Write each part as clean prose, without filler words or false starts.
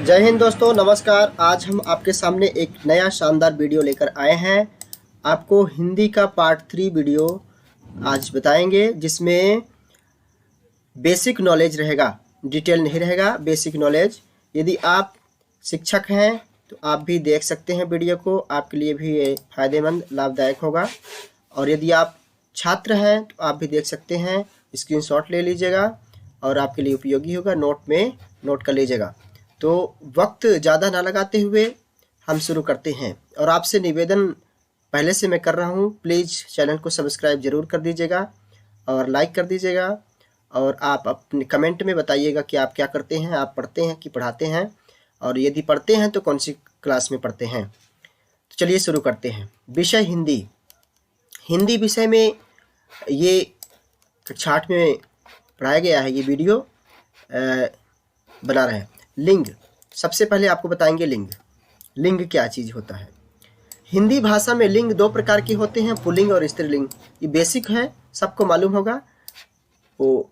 जय हिंद दोस्तों, नमस्कार। आज हम आपके सामने एक नया शानदार वीडियो लेकर आए हैं। आपको हिंदी का पार्ट 3 वीडियो आज बताएंगे, जिसमें बेसिक नॉलेज रहेगा, डिटेल नहीं रहेगा, बेसिक नॉलेज। यदि आप शिक्षक हैं तो आप भी देख सकते हैं वीडियो को, आपके लिए भी ये फ़ायदेमंद लाभदायक होगा। और यदि आप छात्र हैं तो आप भी देख सकते हैं, स्क्रीनशॉट ले लीजिएगा और आपके लिए उपयोगी होगा, नोट में नोट कर लीजिएगा। तो वक्त ज़्यादा ना लगाते हुए हम शुरू करते हैं। और आपसे निवेदन पहले से मैं कर रहा हूँ, प्लीज़ चैनल को सब्सक्राइब ज़रूर कर दीजिएगा और लाइक कर दीजिएगा। और आप अपने कमेंट में बताइएगा कि आप क्या करते हैं, आप पढ़ते हैं कि पढ़ाते हैं, और यदि पढ़ते हैं तो कौन सी क्लास में पढ़ते हैं। तो चलिए शुरू करते हैं। विषय हिंदी। हिंदी विषय में ये कक्षा 8 में पढ़ाया गया है, ये वीडियो बना रहे हैं। लिंग, सबसे पहले आपको बताएंगे लिंग। लिंग क्या चीज़ होता है। हिंदी भाषा में लिंग 2 प्रकार के होते हैं, पुल्लिंग और स्त्रीलिंग। ये बेसिक है, सबको मालूम होगा। वो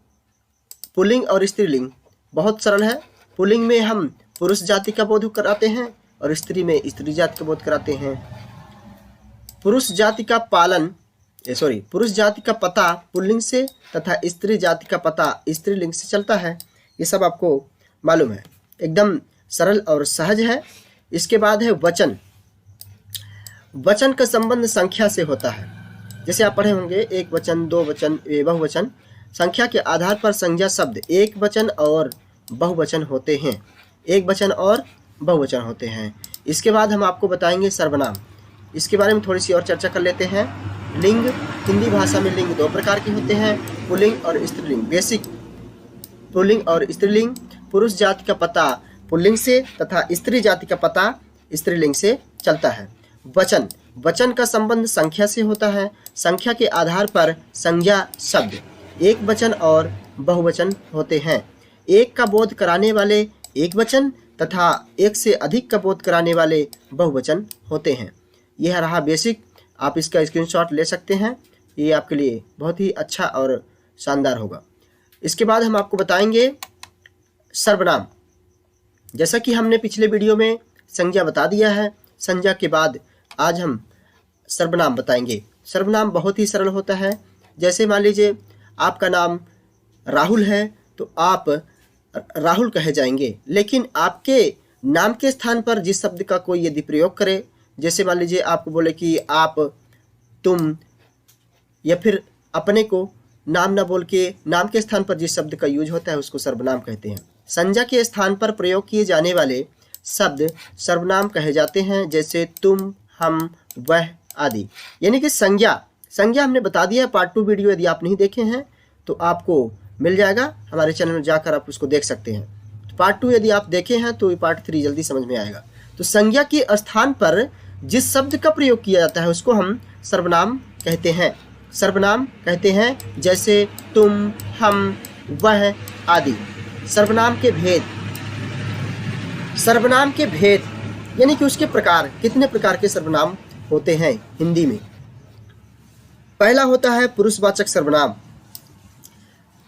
पुल्लिंग और स्त्रीलिंग बहुत सरल है। पुल्लिंग में हम पुरुष जाति का बोध कराते हैं और स्त्री में स्त्री जाति का बोध कराते हैं। पुरुष जाति का पता पुल्लिंग से तथा स्त्री जाति का पता स्त्रीलिंग से चलता है। ये सब आपको मालूम है, एकदम सरल और सहज है। इसके बाद है वचन। वचन का संबंध संख्या से होता है। जैसे आप पढ़े होंगे, एक वचन, दो वचन, बहुवचन। संख्या के आधार पर संज्ञा शब्द एक वचन और बहुवचन होते हैं। एक वचन और बहुवचन होते हैं। इसके बाद हम आपको बताएंगे सर्वनाम। इसके बारे में थोड़ी सी और चर्चा कर लेते हैं। लिंग, हिंदी भाषा में लिंग 2 प्रकार के होते हैं, पुल्लिंग और स्त्रीलिंग। बेसिक पुल्लिंग और स्त्रीलिंग। पुरुष जाति का पता पुल्लिंग से तथा स्त्री जाति का पता स्त्रीलिंग से चलता है। वचन, वचन का संबंध संख्या से होता है। संख्या के आधार पर संज्ञा शब्द एक वचन और बहुवचन होते हैं। एक का बोध कराने वाले एक वचन तथा एक से अधिक का बोध कराने वाले बहुवचन होते हैं। यह रहा बेसिक। आप इसका स्क्रीनशॉट ले सकते हैं, ये आपके लिए बहुत ही अच्छा और शानदार होगा। इसके बाद हम आपको बताएंगे सर्वनाम। जैसा कि हमने पिछले वीडियो में संज्ञा बता दिया है, संज्ञा के बाद आज हम सर्वनाम बताएंगे। सर्वनाम बहुत ही सरल होता है। जैसे मान लीजिए आपका नाम राहुल है तो आप राहुल कहे जाएंगे, लेकिन आपके नाम के स्थान पर जिस शब्द का कोई यदि प्रयोग करे, जैसे मान लीजिए आपको बोले कि आप, तुम, या फिर अपने को नाम ना बोल के नाम के स्थान पर जिस शब्द का यूज होता है उसको सर्वनाम कहते हैं। संज्ञा के स्थान पर प्रयोग किए जाने वाले शब्द सर्वनाम कहे जाते हैं, जैसे तुम, हम, वह आदि। यानी कि संज्ञा हमने बता दिया है। पार्ट 2 वीडियो यदि आप नहीं देखे हैं तो आपको मिल जाएगा, हमारे चैनल में जाकर आप उसको देख सकते हैं। तो पार्ट 2 यदि आप देखे हैं तो पार्ट 3 जल्दी समझ में आएगा। तो संज्ञा के स्थान पर जिस शब्द का प्रयोग किया जाता है उसको हम सर्वनाम कहते हैं। सर्वनाम कहते हैं, जैसे तुम, हम, वह आदि। सर्वनाम के भेद यानी कि उसके प्रकार, कितने प्रकार के सर्वनाम होते हैं हिंदी में। पहला होता है पुरुषवाचक सर्वनाम।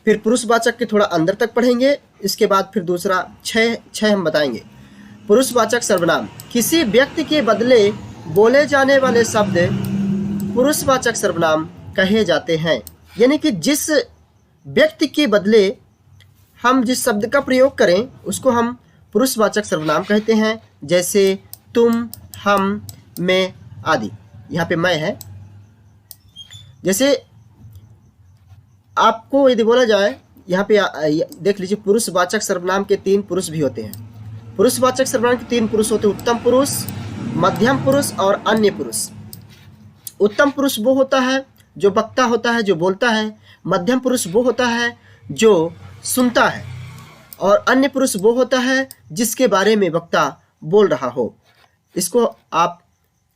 फिर पुरुषवाचक के थोड़ा अंदर तक पढ़ेंगे। इसके बाद फिर दूसरा छह हम बताएंगे। पुरुषवाचक सर्वनाम, किसी व्यक्ति के बदले बोले जाने वाले शब्द पुरुषवाचक सर्वनाम कहे जाते हैं। यानी कि जिस व्यक्ति के बदले हम जिस शब्द का प्रयोग करें उसको हम पुरुषवाचक सर्वनाम कहते हैं, जैसे तुम, हम, मैं आदि। यहाँ पे मैं है। जैसे आपको यदि बोला जाए, यहाँ पे देख लीजिए, पुरुषवाचक सर्वनाम के 3 पुरुष भी होते हैं। पुरुषवाचक सर्वनाम के 3 पुरुष होते हैं, उत्तम पुरुष, मध्यम पुरुष और अन्य पुरुष। उत्तम पुरुष वो होता है जो वक्ता होता है, जो बोलता है। मध्यम पुरुष वो होता है जो सुनता है, और अन्य पुरुष वो होता है जिसके बारे में वक्ता बोल रहा हो। इसको आप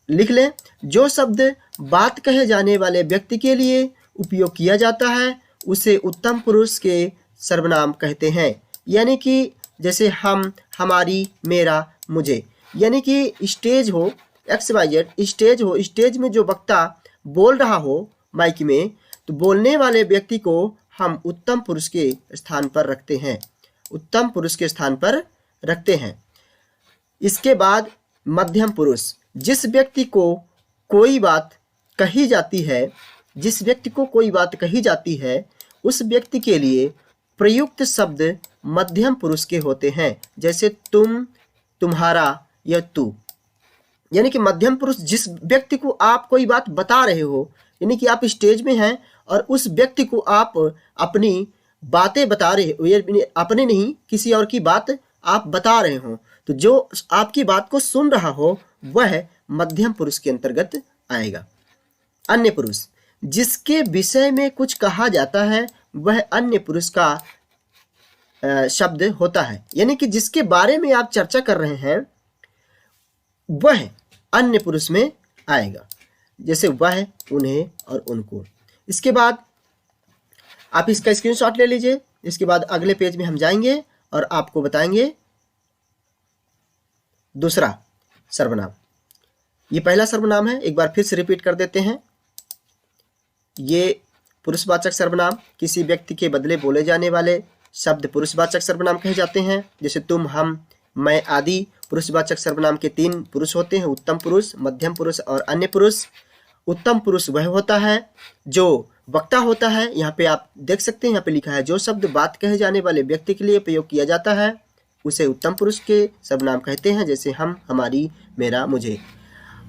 लिख लें। जो शब्द बात कहे जाने वाले व्यक्ति के लिए उपयोग किया जाता है उसे उत्तम पुरुष के सर्वनाम कहते हैं। यानी कि जैसे हम, हमारी, मेरा, मुझे। यानी कि स्टेज हो, XYZ स्टेज हो, स्टेज में जो वक्ता बोल रहा हो माइक में, तो बोलने वाले व्यक्ति को हम उत्तम पुरुष के स्थान पर रखते हैं। उत्तम पुरुष के स्थान पर रखते हैं। इसके बाद मध्यम पुरुष, जिस व्यक्ति को कोई बात कही जाती है, जिस व्यक्ति को कोई बात कही जाती है उस व्यक्ति के लिए प्रयुक्त शब्द मध्यम पुरुष के होते हैं, जैसे तुम, तुम्हारा या तू। यानी कि मध्यम पुरुष जिस व्यक्ति को आप कोई बात बता रहे हो, यानी कि आप स्टेज में हैं और उस व्यक्ति को आप अपनी बातें बता रहे हो, ये अपने नहीं किसी और की बात आप बता रहे हो, तो जो आपकी बात को सुन रहा हो वह मध्यम पुरुष के अंतर्गत आएगा। अन्य पुरुष, जिसके विषय में कुछ कहा जाता है वह अन्य पुरुष का शब्द होता है, यानी कि जिसके बारे में आप चर्चा कर रहे हैं वह अन्य पुरुष में आएगा, जैसे वह, उन्हें और उनको। इसके बाद आप इसका स्क्रीनशॉट ले लीजिए। इसके बाद अगले पेज में हम जाएंगे और आपको बताएंगे दूसरा सर्वनाम। ये पहला सर्वनाम है, एक बार फिर से रिपीट कर देते हैं। ये पुरुषवाचक सर्वनाम, किसी व्यक्ति के बदले बोले जाने वाले शब्द पुरुषवाचक सर्वनाम कहे जाते हैं, जैसे तुम, हम, मैं आदि। पुरुषवाचक सर्वनाम के 3 पुरुष होते हैं, उत्तम पुरुष, मध्यम पुरुष और अन्य पुरुष। उत्तम पुरुष वह होता है जो वक्ता होता है। यहाँ पे आप देख सकते हैं, यहाँ पे लिखा है जो शब्द बात कहे जाने वाले व्यक्ति के लिए प्रयोग किया जाता है उसे उत्तम पुरुष के सर्वनाम कहते हैं, जैसे हम, हमारी, मेरा, मुझे।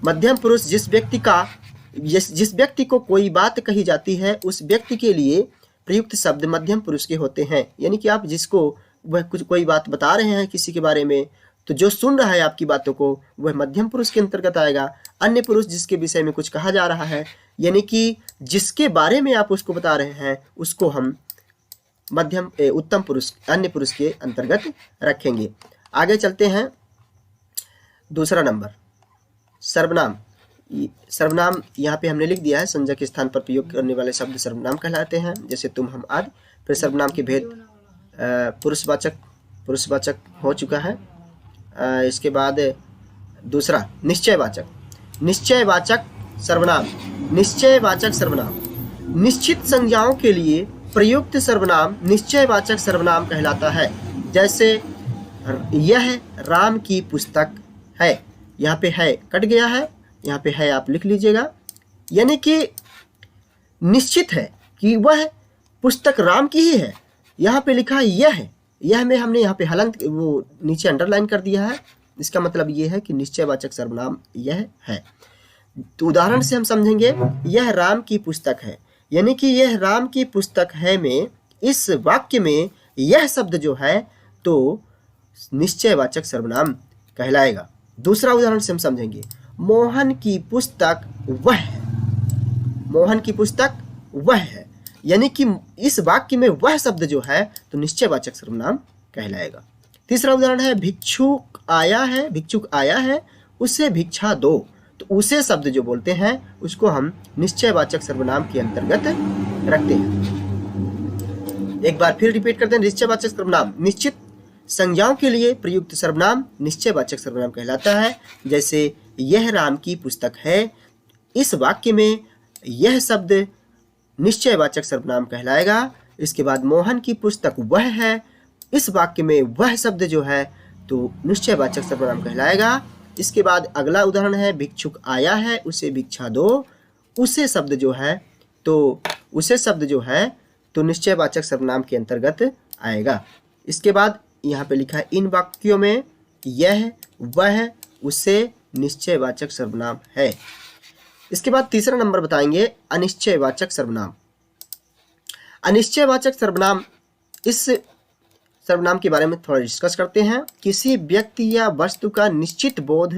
मध्यम पुरुष, जिस व्यक्ति को कोई बात कही जाती है उस व्यक्ति के लिए प्रयुक्त शब्द मध्यम पुरुष के होते हैं, यानी कि आप जिसको वह कोई बात बता रहे हैं किसी के बारे में, तो जो सुन रहा है आपकी बातों को वह मध्यम पुरुष के अंतर्गत आएगा। अन्य पुरुष, जिसके विषय में कुछ कहा जा रहा है, यानी कि जिसके बारे में आप उसको बता रहे हैं उसको हम उत्तम पुरुष, अन्य पुरुष के अंतर्गत रखेंगे। आगे चलते हैं। दूसरा नंबर सर्वनाम। सर्वनाम यहाँ पे हमने लिख दिया है, संज्ञा के स्थान पर प्रयोग करने वाले शब्द सर्वनाम कहलाते हैं, जैसे तुम, हम आदि। फिर सर्वनाम के भेद पुरुषवाचक हो चुका है। इसके बाद दूसरा निश्चयवाचक। निश्चयवाचक सर्वनाम। निश्चयवाचक सर्वनाम निश्चित संज्ञाओं के लिए प्रयुक्त सर्वनाम निश्चयवाचक सर्वनाम कहलाता है, जैसे यह राम की पुस्तक है। यहाँ पे है कट गया है, यहाँ पे है आप लिख लीजिएगा, यानी कि निश्चित है कि वह पुस्तक राम की ही है। यहाँ पे लिखा है यह में हमने यहाँ पे हलंत वो नीचे अंडरलाइन कर दिया है। इसका मतलब ये है कि निश्चयवाचक सर्वनाम यह है। तो उदाहरण से हम समझेंगे, यह राम की पुस्तक है, यानी कि यह राम की पुस्तक है में इस वाक्य में यह शब्द जो है तो निश्चयवाचक सर्वनाम कहलाएगा। दूसरा उदाहरण से हम समझेंगे, मोहन की पुस्तक वह है। मोहन की पुस्तक वह है, यानी कि इस वाक्य में वह शब्द जो है तो निश्चयवाचक सर्वनाम कहलाएगा। तीसरा उदाहरण है, भिक्षुक आया है उसे भिक्षा दो। तो उसे शब्द जो बोलते हैं उसको हम निश्चयवाचक सर्वनाम के अंतर्गत रखते हैं। एक बार फिर रिपीट करते हैं। निश्चयवाचक सर्वनाम निश्चित संज्ञाओं के लिए प्रयुक्त सर्वनाम निश्चयवाचक सर्वनाम कहलाता है, जैसे यह राम की पुस्तक है। इस वाक्य में यह शब्द निश्चयवाचक सर्वनाम कहलाएगा। इसके बाद मोहन की पुस्तक वह है, इस वाक्य में वह शब्द जो है तो निश्चयवाचक सर्वनाम कहलाएगा। इसके बाद अगला उदाहरण है, भिक्षुक आया है उसे भिक्षा दो। उसे शब्द जो है तो निश्चयवाचक सर्वनाम के अंतर्गत आएगा। इसके बाद यहाँ पे लिखा है, इन वाक्यों में यह, वह, उसे निश्चयवाचक सर्वनाम है। इसके बाद तीसरा नंबर बताएंगे, अनिश्चयवाचक सर्वनाम। अनिश्चयवाचक सर्वनाम, इस सर्वनाम के बारे में थोड़ा डिस्कस करते हैं। किसी व्यक्ति या वस्तु का निश्चित बोध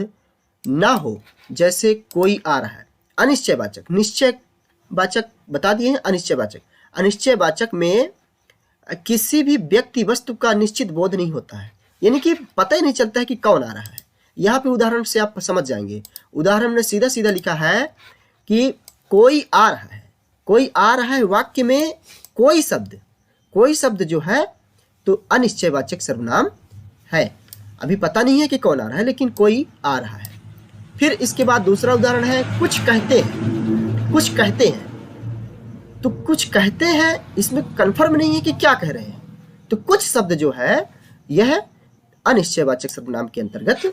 ना हो, जैसे कोई आ रहा है। अनिश्चयवाचक, निश्चयवाचक बता दिए हैं। अनिश्चयवाचक में किसी भी व्यक्ति वस्तु का निश्चित बोध नहीं होता है, यानी कि पता ही नहीं चलता है कि कौन आ रहा है। यहाँ पे उदाहरण से आप समझ जाएंगे। उदाहरण में सीधा सीधा लिखा है कि कोई आ रहा है। कोई आ रहा है वाक्य में कोई शब्द जो है तो अनिश्चयवाचक सर्वनाम है। अभी पता नहीं है कि कौन आ रहा है, लेकिन कोई आ रहा है। फिर इसके बाद दूसरा उदाहरण है, कुछ कहते हैं। तो कुछ कहते हैं, इसमें कंफर्म नहीं है कि क्या कह रहे हैं, तो कुछ शब्द जो है यह अनिश्चयवाचक सर्वनाम के अंतर्गत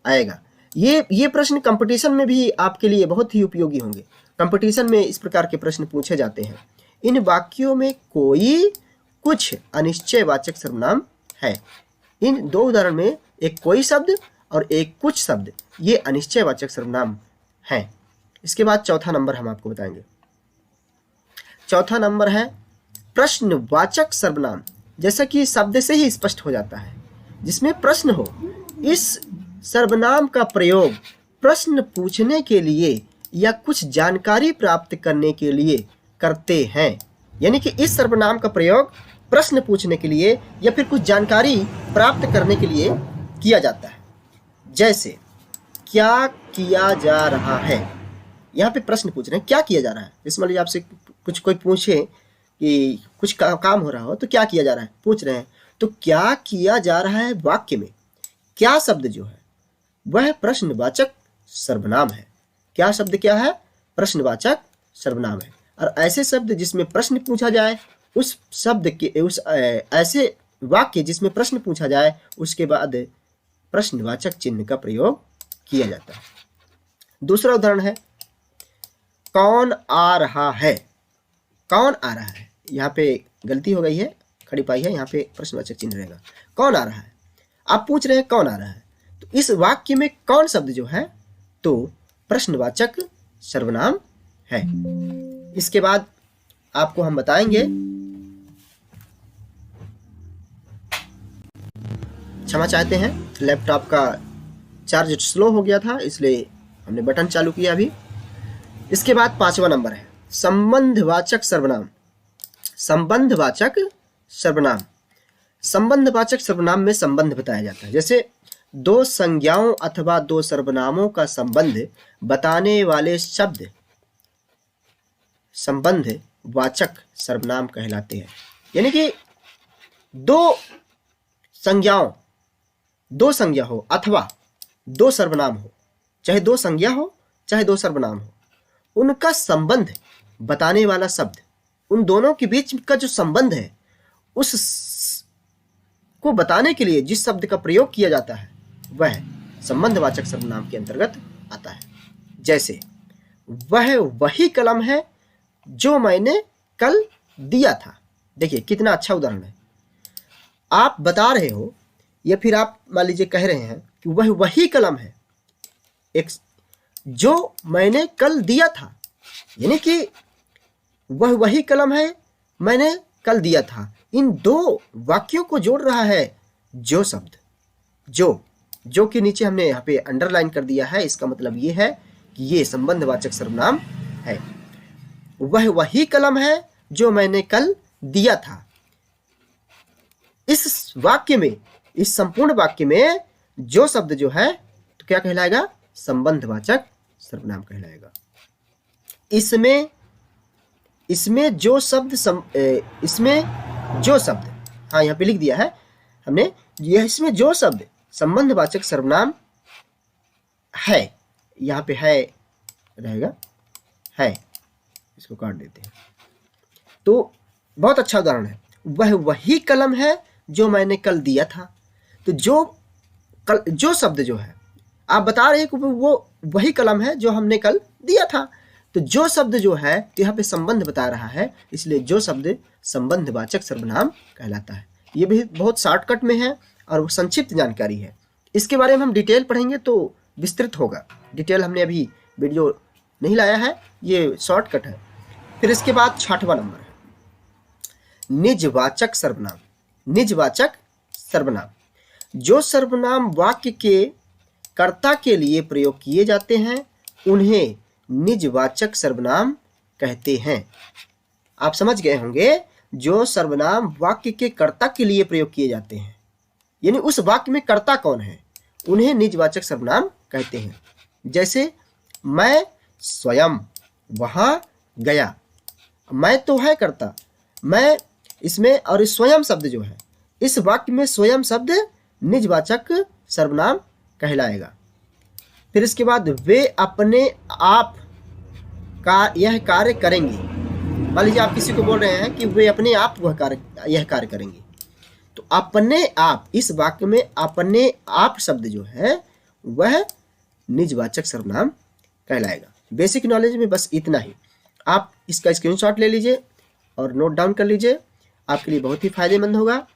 आएगा। ये प्रश्न कंपटीशन में भी आपके लिए बहुत ही उपयोगी होंगे। कंपटीशन में इस प्रकार के प्रश्न पूछे जाते हैं। इन वाक्यों में कोई कुछ अनिश्चयवाचक सर्वनाम है। इन दो उदाहरण में एक कोई शब्द और एक कुछ शब्द ये अनिश्चयवाचक सर्वनाम हैं। इसके बाद चौथा नंबर हम आपको बताएंगे। चौथा नंबर है प्रश्नवाचक सर्वनाम। जैसा कि शब्द से ही स्पष्ट हो जाता है, जिसमें प्रश्न हो। इस सर्वनाम का प्रयोग प्रश्न पूछने के लिए या कुछ जानकारी प्राप्त करने के लिए करते हैं। यानी कि इस सर्वनाम का प्रयोग प्रश्न पूछने के लिए या फिर कुछ जानकारी प्राप्त करने के लिए किया जाता है। जैसे क्या किया जा रहा है, यहाँ पे प्रश्न पूछ रहे हैं क्या किया जा रहा है। जैसे मान लीजिए आपसे कुछ कोई पूछे कि कुछ काम हो रहा हो तो क्या किया जा रहा है, पूछ रहे हैं। तो क्या किया जा रहा है वाक्य में क्या शब्द जो है वह प्रश्नवाचक सर्वनाम है। क्या शब्द क्या है, प्रश्नवाचक सर्वनाम है। और ऐसे शब्द जिसमें प्रश्न पूछा जाए, उस शब्द के ऐसे वाक्य जिसमें प्रश्न पूछा जाए उसके बाद प्रश्नवाचक चिन्ह का प्रयोग किया जाता है। दूसरा उदाहरण है कौन आ रहा है। कौन आ रहा है, यहाँ पे गलती हो गई है, खड़ी पाई है, यहाँ पे प्रश्नवाचक चिन्ह रहेगा। कौन आ रहा है, आप पूछ रहे हैं कौन आ रहा है, तो इस वाक्य में कौन शब्द जो है तो प्रश्नवाचक सर्वनाम है। इसके बाद आपको हम बताएंगे, क्षमा चाहते हैं लैपटॉप का चार्ज स्लो हो गया था इसलिए हमने बटन चालू किया अभी। इसके बाद पांचवा नंबर है संबंधवाचक सर्वनाम। संबंधवाचक सर्वनाम। संबंधवाचक सर्वनाम में संबंध बताया जाता है। जैसे दो संज्ञाओं अथवा दो सर्वनामों का संबंध बताने वाले शब्द संबंधवाचक सर्वनाम कहलाते हैं। यानी कि दो संज्ञा हो अथवा दो सर्वनाम हो, चाहे दो संज्ञा हो चाहे दो सर्वनाम हो, उनका संबंध बताने वाला शब्द, उन दोनों के बीच का जो संबंध है उस को बताने के लिए जिस शब्द का प्रयोग किया जाता है वह संबंधवाचक सर्वनाम के अंतर्गत आता है। जैसे वह वही कलम है जो मैंने कल दिया था। देखिए कितना अच्छा उदाहरण है। आप बता रहे हो या फिर आप मान लीजिए कह रहे हैं कि वह वही कलम है एक जो मैंने कल दिया था। यानी कि वह वही कलम है मैंने कल दिया था। इन दो वाक्यों को जोड़ रहा है जो शब्द। जो के नीचे हमने यहाँ पे अंडरलाइन कर दिया है। इसका मतलब ये है कि ये संबंधवाचक सर्वनाम है। वह वही कलम है जो मैंने कल दिया था। इस वाक्य में, इस संपूर्ण वाक्य में जो शब्द जो है तो क्या कहलाएगा, संबंधवाचक सर्वनाम कहलाएगा। इसमें जो शब्द हाँ यहाँ पे लिख दिया है हमने, यह इसमें जो शब्द संबंधवाचक सर्वनाम है, यहाँ पे है रहेगा, है, इसको काट देते हैं। तो बहुत अच्छा उदाहरण है, वह वही कलम है जो मैंने कल दिया था। तो जो शब्द जो है आप बता रहे हैं कि वो वही कलम है जो हमने कल दिया था। तो जो शब्द जो है तो यहाँ पे संबंध बता रहा है, इसलिए जो शब्द संबंधवाचक सर्वनाम कहलाता है। ये भी बहुत शॉर्टकट में है और संक्षिप्त जानकारी है। इसके बारे में हम डिटेल पढ़ेंगे तो विस्तृत होगा। डिटेल हमने अभी वीडियो नहीं लाया है, ये शॉर्टकट है। फिर इसके बाद छठवां नंबर है निजवाचक सर्वनाम। निजवाचक सर्वनाम, जो सर्वनाम वाक्य के कर्ता के लिए प्रयोग किए जाते हैं उन्हें निजवाचक सर्वनाम कहते हैं। आप समझ गए होंगे, जो सर्वनाम वाक्य के कर्ता के लिए प्रयोग किए जाते हैं, यानी उस वाक्य में कर्ता कौन है, उन्हें निजवाचक सर्वनाम कहते हैं। जैसे मैं स्वयं वहां गया। मैं तो है कर्ता, मैं इसमें, और इस स्वयं शब्द जो है इस वाक्य में स्वयं शब्द निजवाचक सर्वनाम कहलाएगा। फिर इसके बाद वे अपने आप का यह कार्य करेंगे। मान लीजिए आप किसी को बोल रहे हैं कि वे अपने आप यह कार्य करेंगे, तो अपने आप, इस वाक्य में अपने आप शब्द जो है वह निजवाचक सर्वनाम कहलाएगा। बेसिक नॉलेज में बस इतना ही। आप इसका स्क्रीनशॉट ले लीजिए और नोट डाउन कर लीजिए, आपके लिए बहुत ही फायदेमंद होगा।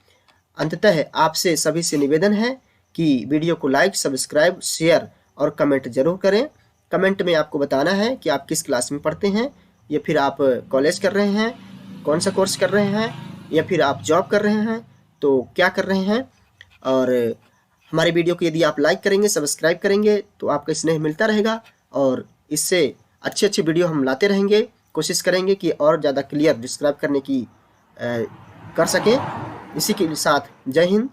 अंततः आपसे सभी से निवेदन है कि वीडियो को लाइक, सब्सक्राइब, शेयर और कमेंट जरूर करें। कमेंट में आपको बताना है कि आप किस क्लास में पढ़ते हैं, या फिर आप कॉलेज कर रहे हैं, कौन सा कोर्स कर रहे हैं, या फिर आप जॉब कर रहे हैं तो क्या कर रहे हैं। और हमारे वीडियो को यदि आप लाइक करेंगे, सब्सक्राइब करेंगे तो आपका स्नेह मिलता रहेगा और इससे अच्छे अच्छे वीडियो हम लाते रहेंगे। कोशिश करेंगे कि और ज़्यादा क्लियर डिस्क्राइब करने की कर सकें। इसी के साथ जय हिंद।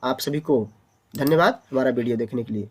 आप सभी को धन्यवाद हमारा वीडियो देखने के लिए।